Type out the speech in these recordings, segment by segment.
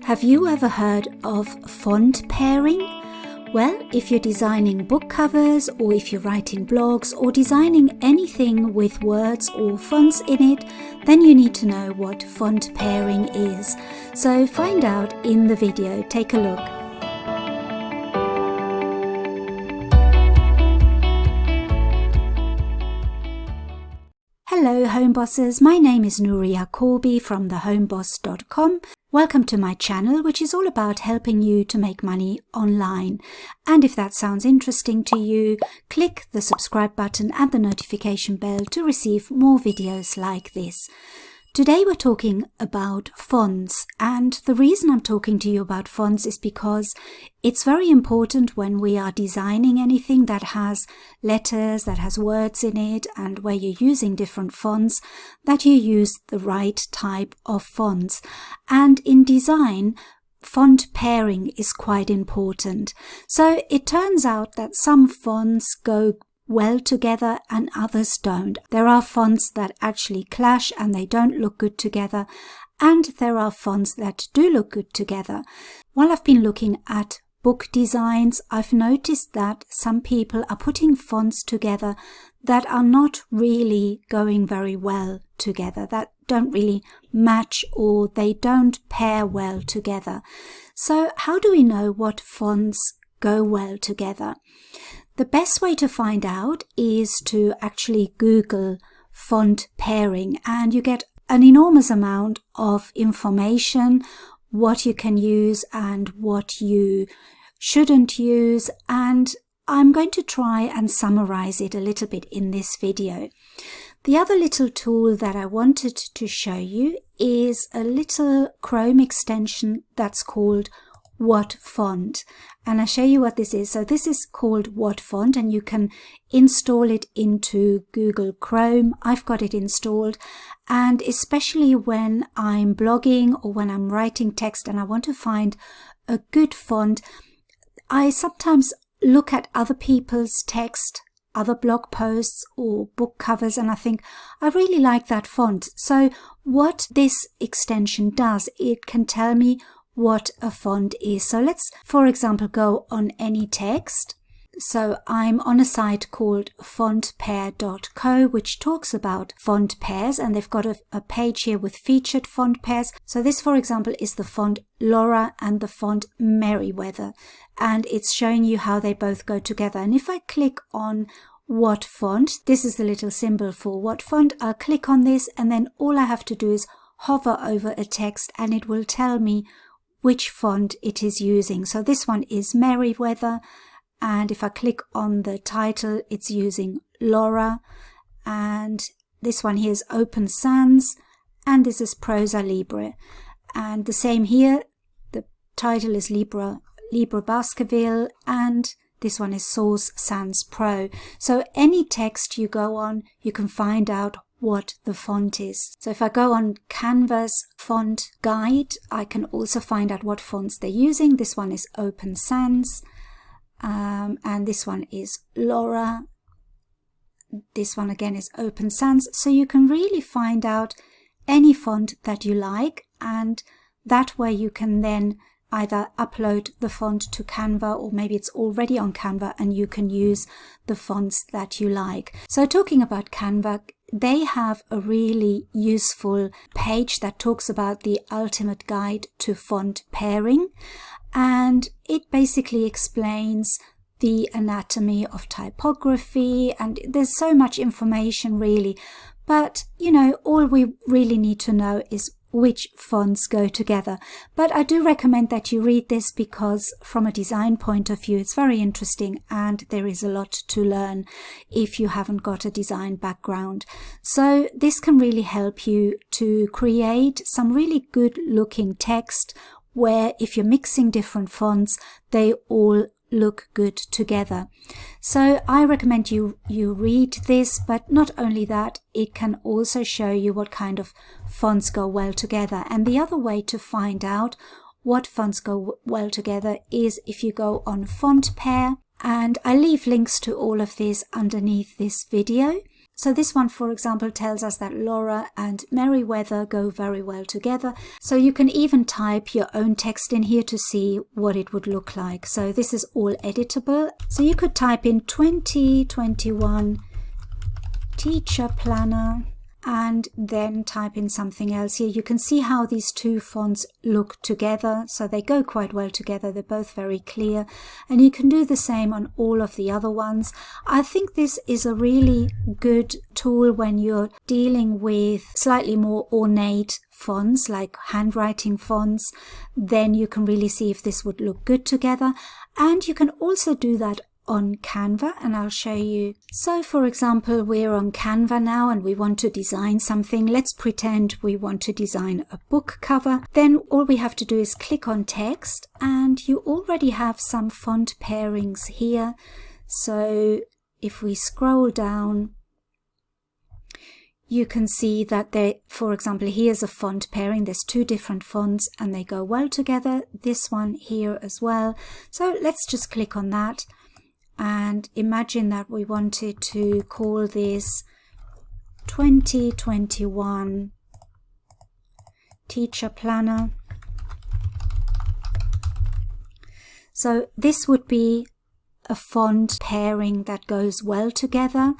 Have you ever heard of font pairing? Well, if you're designing book covers, or if you're writing blogs, or designing anything with words or fonts in it, then you need to know what font pairing is. So find out in the video. Take a look. Hello Home Bosses, my name is Nuria Corby from thehomeboss.com. Welcome to my channel, which is all about helping you to make money online. And if that sounds interesting to you, click the subscribe button and the notification bell to receive more videos like this. Today we're talking about fonts, and the reason I'm talking to you about fonts is because it's very important when we are designing anything that has letters, that has words in it, and where you're using different fonts, that you use the right type of fonts. And in design, font pairing is quite important. So it turns out that some fonts go well together and others don't. There are fonts that actually clash and they don't look good together, and there are fonts that do look good together. While I've been looking at book designs, I've noticed that some people are putting fonts together that are not really going very well together, that don't really match, or they don't pair well together. So how do we know what fonts go well together? The best way to find out is to actually Google font pairing, and you get an enormous amount of information, what you can use and what you shouldn't use, and I'm going to try and summarize it a little bit in this video. The other little tool that I wanted to show you is a little Chrome extension that's called What Font, and I'll show you what this is. So this is called What Font, and you can install it into Google Chrome. I've got it installed, and especially when I'm blogging or when I'm writing text and I want to find a good font, I sometimes look at other people's text, other blog posts or book covers, and I think I really like that font. So what this extension does, it can tell me what a font is. So let's, for example, go on any text. So I'm on a site called fontpair.co, which talks about font pairs, and they've got a page here with featured font pairs. So this, for example, is the font Laura and the font Merriweather, and it's showing you how they both go together. And if I click on What Font, this is the little symbol for What Font. I'll click on this, and then all I have to do is hover over a text and it will tell me which font it is using. So this one is Merriweather, and if I click on the title, it's using Laura, and this one here is Open Sans, and this is Prosa Libre. And the same here, the title is Libre Baskerville, and this one is Source Sans Pro. So any text you go on, you can find out what the font is. So if I go on Canva's font guide, I can also find out what fonts they're using. This one is Open Sans, and this one is Laura. This one again is Open Sans. So you can really find out any font that you like, and that way you can then either upload the font to Canva, or maybe it's already on Canva and you can use the fonts that you like. So talking about Canva, they have a really useful page that talks about the ultimate guide to font pairing, and it basically explains the anatomy of typography, and there's so much information really, but you know, all we really need to know is which fonts go together. But I do recommend that you read this, because from a design point of view it's very interesting and there is a lot to learn if you haven't got a design background. So this can really help you to create some really good looking text where if you're mixing different fonts, they all look good together. So I recommend you read this, but not only that, it can also show you what kind of fonts go well together. And the other way to find out what fonts go well together is if you go on Font Pair, and I leave links to all of this underneath this video. So this one, for example, tells us that Laura and Merriweather go very well together. So you can even type your own text in here to see what it would look like. So this is all editable. So you could type in 2021 teacher planner and then type in something else here. You can see how these two fonts look together. So they go quite well together. They're both very clear. And you can do the same on all of the other ones. I think this is a really good tool when you're dealing with slightly more ornate fonts like handwriting fonts. Then you can really see if this would look good together. And you can also do that on Canva, and I'll show you. So for example, we're on Canva now and we want to design something. Let's pretend we want to design a book cover. Then all we have to do is click on text, and you already have some font pairings here. So if we scroll down, you can see that for example, here's a font pairing. There's two different fonts and they go well together. This one here as well. So let's just click on that. And imagine that we wanted to call this 2021 teacher planner. So this would be a font pairing that goes well together.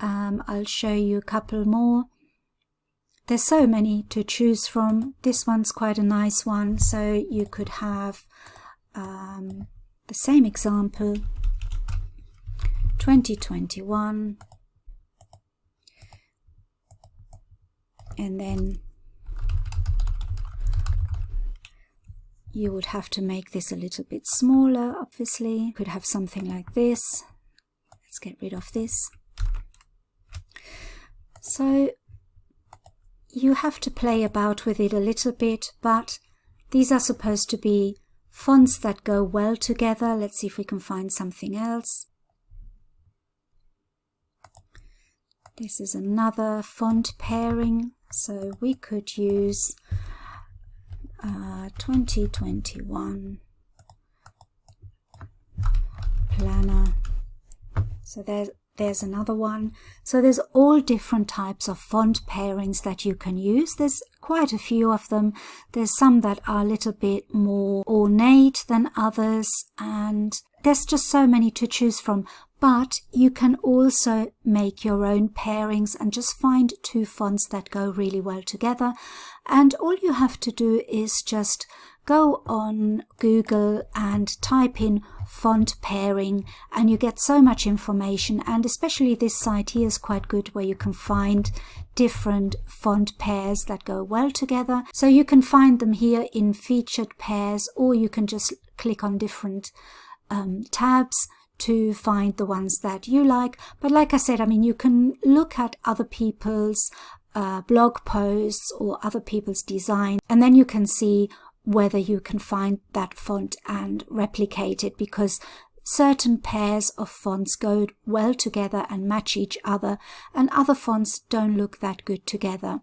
I'll show you a couple more. There's so many to choose from. This one's quite a nice one. So you could have the same example. 2021, and then you would have to make this a little bit smaller, obviously. You could have something like this. Let's get rid of this. So you have to play about with it a little bit, but these are supposed to be fonts that go well together. Let's see if we can find something else. This is another font pairing, so we could use 2021 planner. So there's another one. So there's all different types of font pairings that you can use. There's quite a few of them. There's some that are a little bit more ornate than others, and there's just so many to choose from. But you can also make your own pairings and just find two fonts that go really well together. And all you have to do is just go on Google and type in font pairing, and you get so much information. And especially this site here is quite good, where you can find different font pairs that go well together. So you can find them here in featured pairs, or you can just click on different tabs to find the ones that you like. But like I said, I mean, you can look at other people's blog posts or other people's design, and then you can see whether you can find that font and replicate it, because certain pairs of fonts go well together and match each other, and other fonts don't look that good together.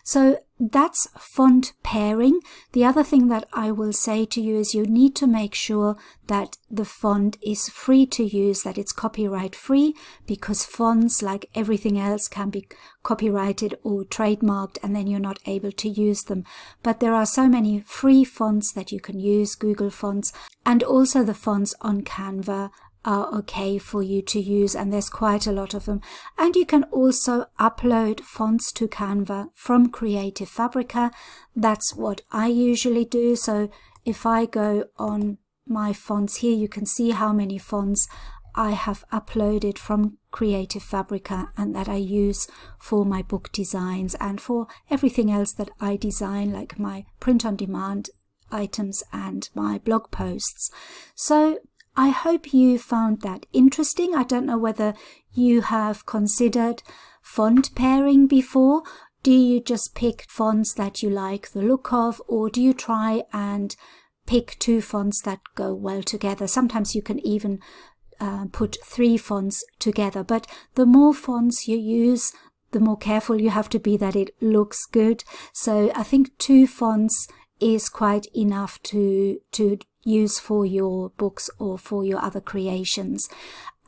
So that's font pairing. The other thing that I will say to you is you need to make sure that the font is free to use, that it's copyright free, because fonts, like everything else, can be copyrighted or trademarked and then you're not able to use them. But there are so many free fonts that you can use, Google fonts, and also the fonts on Canva are okay for you to use, and there's quite a lot of them. And you can also upload fonts to Canva from Creative Fabrica. That's what I usually do. So if I go on my fonts here, you can see how many fonts I have uploaded from Creative Fabrica and that I use for my book designs and for everything else that I design, like my print-on-demand items and my blog posts. So I hope you found that interesting. I don't know whether you have considered font pairing before. Do you just pick fonts that you like the look of, or do you try and pick two fonts that go well together? Sometimes you can even put three fonts together, but the more fonts you use, the more careful you have to be that it looks good. So I think two fonts is quite enough to use for your books or for your other creations.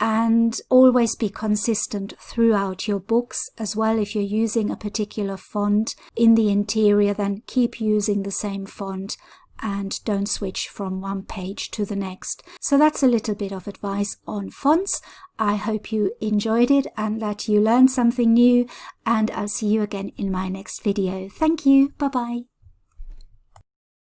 And always be consistent throughout your books as well. If you're using a particular font in the interior, then keep using the same font and don't switch from one page to the next. So that's a little bit of advice on fonts. I hope you enjoyed it and that you learned something new, and I'll see you again in my next video. Thank you. Bye bye.